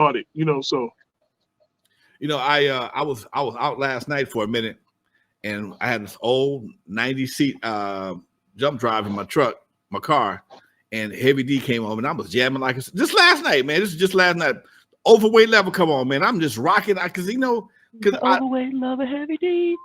started, you know. So, I was out last night for a minute, and I had this old 90 seat jump drive in my car, and Heavy D came on, and I was jamming like just last night, man. This is just last night. Overweight level, come on, man. I'm just rocking, because overweight level Heavy D.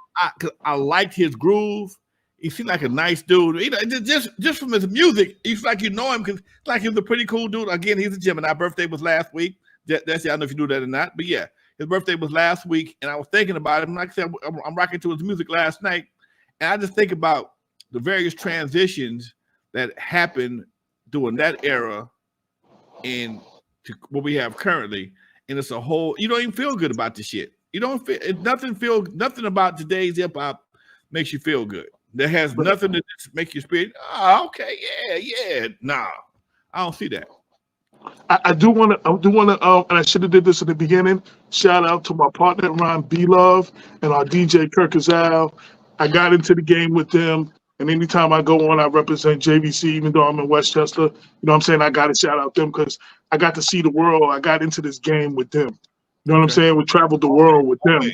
I liked his groove. He seemed like a nice dude. Just from his music, he's like you know him, because like he was a pretty cool dude. Again, he's a Gemini. Our birthday was last week. That's I don't know if you knew that or not, but yeah, his birthday was last week, and I was thinking about him. Like I said, I'm rocking to his music last night, and I just think about the various transitions that happened during that era and to what we have currently, and it's a whole. You don't even feel good about this shit. You don't feel nothing about today's hip hop makes you feel good. That has nothing to make you spirit. Oh, okay, yeah. Nah, I don't see that. I do want to, and I should have did this in the beginning. Shout out to my partner Ron B Love and our DJ Kirk Azal. I got into the game with them, and anytime I go on, I represent JVC, even though I'm in Westchester. You know what I'm saying? I got to shout out them because I got to see the world. I got into this game with them. You know what I'm saying? We traveled the world with them.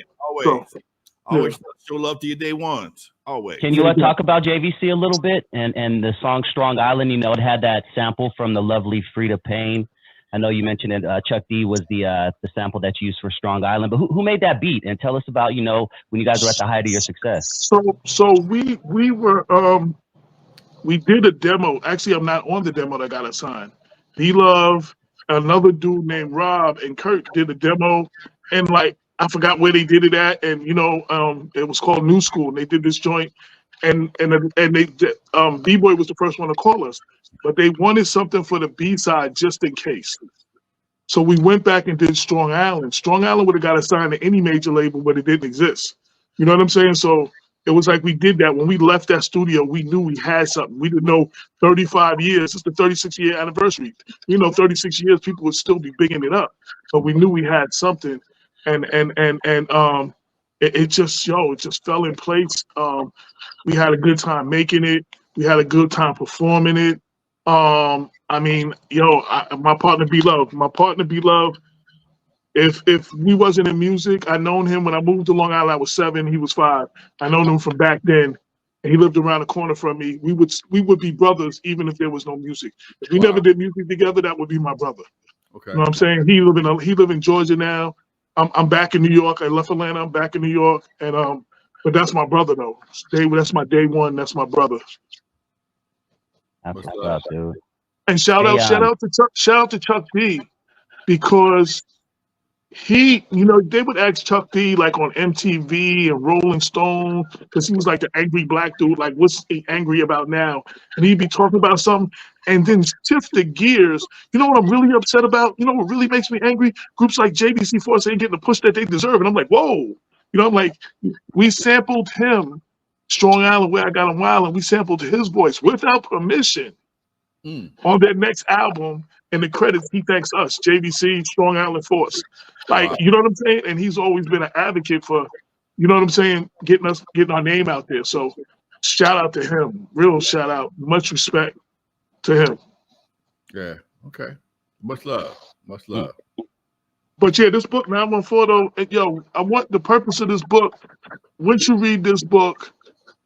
Always show love to your day ones. Always. Can you talk about JVC a little bit and the song Strong Island? It had that sample from the lovely Frida Payne. I know you mentioned it. Chuck D was the sample that you used for Strong Island. But who made that beat? And tell us about when you guys were at the height of your success. So we were we did a demo. Actually, I'm not on the demo that got assigned. B Love, another dude named Rob, and Kirk did a demo, and I forgot where they did it at, and it was called New School. And they did this joint, and they B-Boy was the first one to call us, but they wanted something for the B-side just in case. So we went back and did Strong Island. Strong Island would have got assigned to any major label, but it didn't exist. You know what I'm saying? So it was like we did that. When we left that studio, we knew we had something. We didn't know 35 years. It's the 36-year anniversary. 36 years, people would still be bigging it up. But we knew we had something. And it just fell in place. We had a good time making it. We had a good time performing it. My partner B Love. If we wasn't in music, I known him when I moved to Long Island. I was 7, he was 5. I known him from back then, and he lived around the corner from me. We would be brothers even if there was no music. If we never did music together, that would be my brother. Okay. You know what I'm saying? He live in Georgia now. I'm back in New York. I left Atlanta. I'm back in New York, and but that's my brother though. That's my day one. That's my brother. That's what's up, dude. And shout out to Chuck D, because he, they would ask Chuck D on MTV and Rolling Stone, because he was like the angry black dude, like what's he angry about now? And he'd be talking about something and then shift the gears. You know what I'm really upset about? You know what really makes me angry? Groups like JVC Force ain't getting the push that they deserve. And I'm like, whoa. I'm like, we sampled him, Strong Island, Where I Got Him Wild, and we sampled his voice without permission on their next album. And the credits, he thanks us, JVC, Strong Island Force. You know what I'm saying? And he's always been an advocate for, you know what I'm saying, getting our name out there. So shout out to him. Real shout out. Much respect to him. Yeah. Okay. Much love. But yeah, this book, 914, though, I want the purpose of this book. Once you read this book,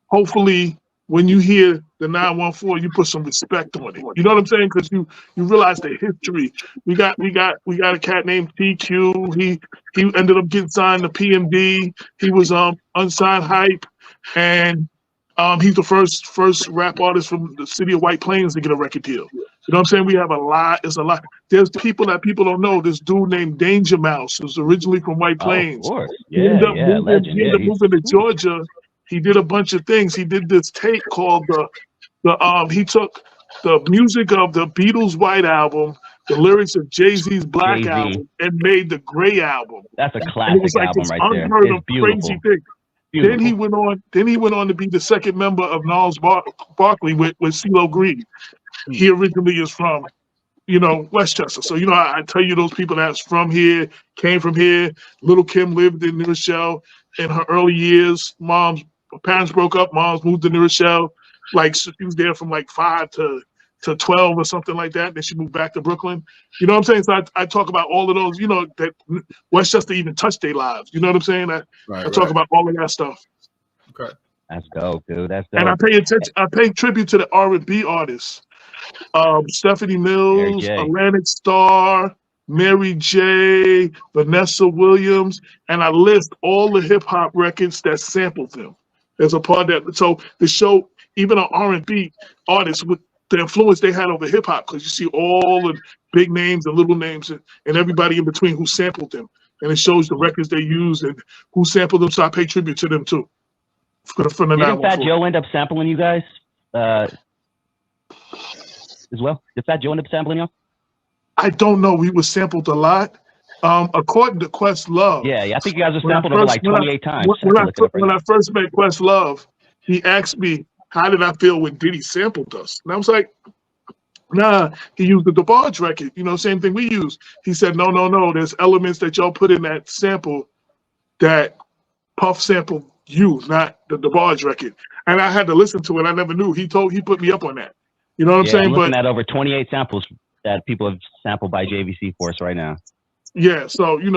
hopefully when you hear the 914, you put some respect on it. You know what I'm saying? Because you realize the history. We got a cat named TQ. He ended up getting signed to PMD. He was unsigned Hype, and he's the first rap artist from the city of White Plains to get a record deal. You know what I'm saying? We have a lot. It's a lot. There's people that people don't know. This dude named Danger Mouse was originally from White Plains. Of course. He ended up moving to Georgia. He did a bunch of things. He did this tape called he took the music of the Beatles' White Album, the lyrics of Jay-Z's Black Album, and made the Gray Album. That's a classic album right there. It's beautiful. Crazy thing. Then he went on to be the second member of Gnarls Barkley with CeeLo Green. He originally is from, Westchester. So, I tell you, those people that's from here, came from here. Little Kim lived in New Rochelle in her early years. Parents broke up. Mom's moved to New Rochelle. She was there from 5 to to 12 or something like that. Then she moved back to Brooklyn. You know what I'm saying? So I talk about all of those, you know, that Westchester even touched their lives. You know what I'm saying? I talk about all of that stuff. Okay. That's dope, dude. That's dope. And I pay attention. I pay tribute to the R&B artists. Stephanie Mills, Atlantic Star, Mary J, Vanessa Williams, and I list all the hip hop records that sampled them. There's a part that so the show even on R&B artists with the influence they had over hip hop, because you see all the big names and little names and everybody in between who sampled them, and it shows the records they used and who sampled them. So I pay tribute to them too. From the Didn't Fat Joe end up sampling you guys as well? Did Fat Joe end up sampling you? I don't know. We were sampled a lot. According to Questlove. Yeah, I think you guys were sampled over like 28 times. When I first met Questlove, he asked me, how did I feel when Diddy sampled us? And I was like, nah, he used the DeBarge record. You know, same thing we use. He said, no. There's elements that y'all put in that sample that Puff sampled you, not the DeBarge record. And I had to listen to it. I never knew. He put me up on that. You know what I'm saying? I'm looking at over 28 samples that people have sampled by JVC Force right now. Yeah, so we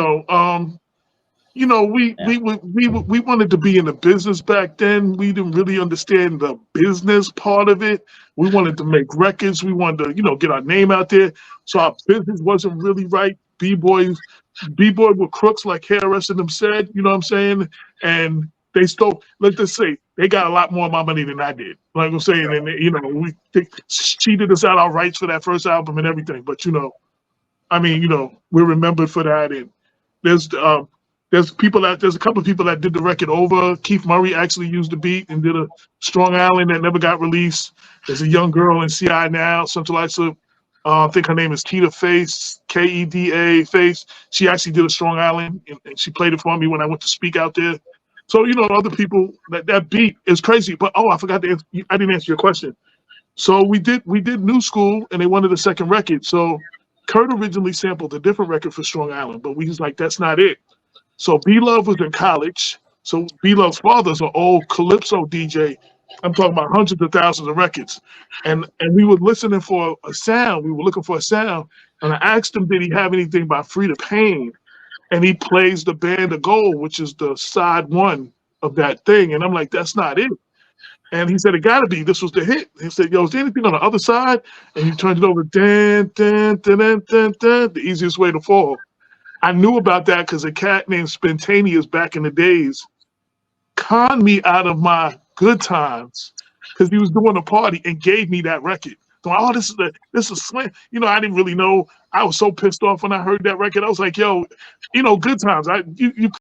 wanted to be in the business back then. We didn't really understand the business part of it. We wanted to make records. We wanted to, get our name out there. So our business wasn't really right. B-boy were crooks, like Harris and them said. You know what I'm saying? And they stole. Let's just say they got a lot more of my money than I did. Like I'm saying, and they cheated us out our rights for that first album and everything. But we're remembered for that. And there's a couple of people that did the record over. Keith Murray actually used the beat and did a Strong Island that never got released. There's a young girl in CI now, centralized. I think her name is Keda Face, Keda Face. She actually did a Strong Island, and she played it for me when I went to speak out there. So other people that beat is crazy. But I forgot to answer, I didn't answer your question. So we did New School, and they wanted a second record. So Kurt originally sampled a different record for Strong Island, but we was like, that's not it. So B-Love was in college. So B-Love's father's an old Calypso DJ. I'm talking about hundreds of thousands of records. And we were listening for a sound. We were looking for a sound. And I asked him, did he have anything by Frida Payne? And he plays the Band of Gold, which is the side one of that thing. And I'm like, that's not it. And he said, it gotta be. This was the hit. He said, yo, is there anything on the other side? And he turned it over, dun, dun, dun, dun, dun, dun, the easiest way to fall. I knew about that because a cat named Spontaneous back in the days conned me out of my good times because he was doing a party and gave me that record. So, this is slam. I didn't really know. I was so pissed off when I heard that record. I was like, yo, good times. You